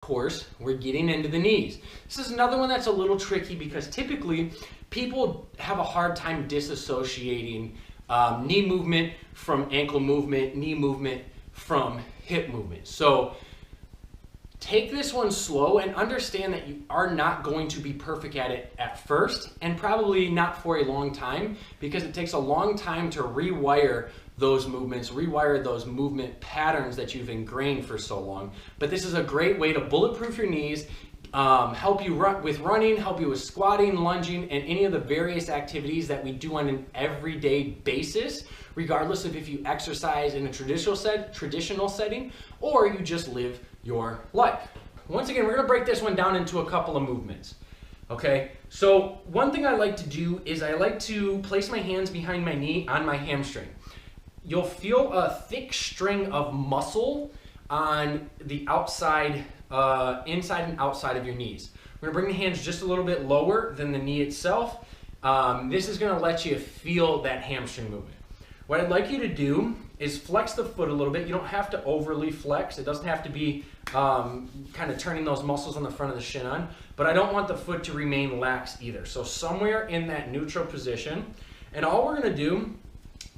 course, we're getting into the knees. This is another one that's a little tricky because typically people have a hard time disassociating knee movement from ankle movement, knee movement from hip movement. So take this one slow and understand that you are not going to be perfect at it at first, and probably not for a long time, because it takes a long time to rewire those movements, rewire those movement patterns that you've ingrained for so long. But this is a great way to bulletproof your knees, help you with running, help you with squatting, lunging, and any of the various activities that we do on an everyday basis, regardless of if you exercise in a traditional setting or you just live your life. Once again, we're going to break this one down into a couple of movements. Okay, so one thing I like to do is I like to place my hands behind my knee on my hamstring. You'll feel a thick string of muscle on the outside, inside and outside of your knees. We're gonna bring the hands just a little bit lower than the knee itself. This is gonna let you feel that hamstring movement. What I'd like you to do is flex the foot a little bit. You don't have to overly flex. It doesn't have to be kind of turning those muscles on the front of the shin on, but I don't want the foot to remain lax either. So somewhere in that neutral position, and all we're gonna do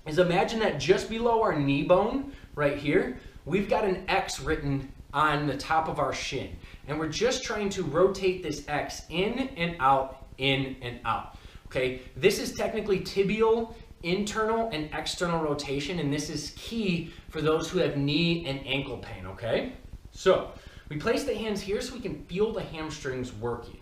is imagine that just below our knee bone right here, we've got an X written on the top of our shin. And we're just trying to rotate this X in and out, in and out. Okay, this is technically tibial, internal and external rotation, and this is key for those who have knee and ankle pain, okay? So we place the hands here so we can feel the hamstrings working.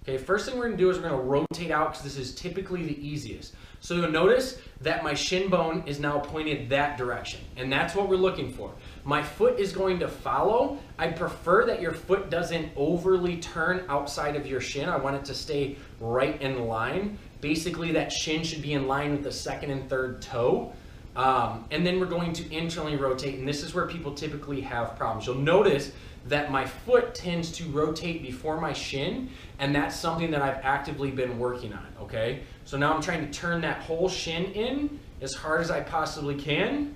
Okay, first thing we're gonna do is we're gonna rotate out, because this is typically the easiest. So you'll notice that my shin bone is now pointed that direction, and that's what we're looking for. My foot is going to follow. I prefer that your foot doesn't overly turn outside of your shin. I want it to stay right in line. Basically, that shin should be in line with the second and third toe. And then we're going to internally rotate, and this is where people typically have problems. You'll notice that my foot tends to rotate before my shin, and that's something that I've actively been working on, okay? So now I'm trying to turn that whole shin in as hard as I possibly can.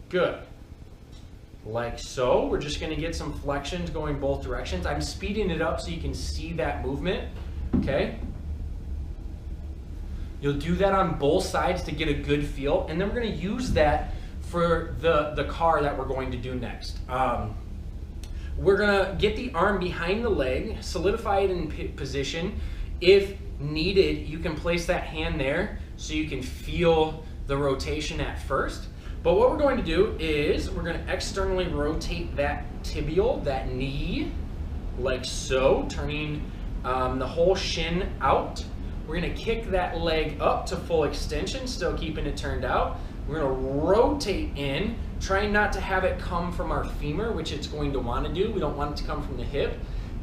Good. Like so. We're just gonna get some flexions going both directions. I'm speeding it up so you can see that movement, okay? You'll do that on both sides to get a good feel, and then we're gonna use that for the car that we're going to do next. We're gonna get the arm behind the leg, solidify it in position. If needed, you can place that hand there so you can feel the rotation at first. But what we're going to do is we're gonna externally rotate that tibial, that knee, like so, turning the whole shin out. We're gonna kick that leg up to full extension, still keeping it turned out. We're gonna rotate in, trying not to have it come from our femur, which it's going to wanna do. We don't want it to come from the hip.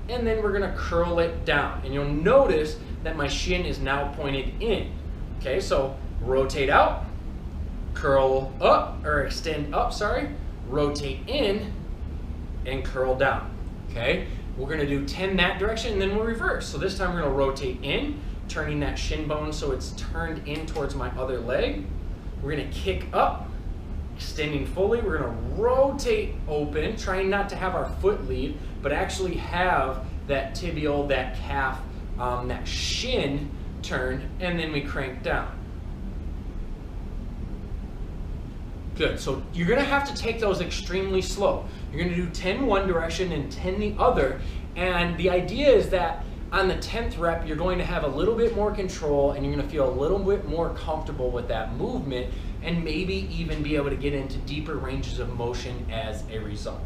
And then we're gonna curl it down. And you'll notice that my shin is now pointed in. Okay, so rotate out, curl up, or extend up, sorry, rotate in, and curl down, okay? We're gonna do 10 that direction, and then we'll reverse. So this time we're gonna rotate in, turning that shin bone so it's turned in towards my other leg. We're gonna kick up, extending fully. We're gonna rotate open, trying not to have our foot lead, but actually have that tibial, that calf, that shin turn, and then we crank down. Good, so you're gonna have to take those extremely slow. You're gonna do 10 one direction and 10 the other, and the idea is that on the 10th rep, you're going to have a little bit more control, and you're gonna feel a little bit more comfortable with that movement, and maybe even be able to get into deeper ranges of motion as a result.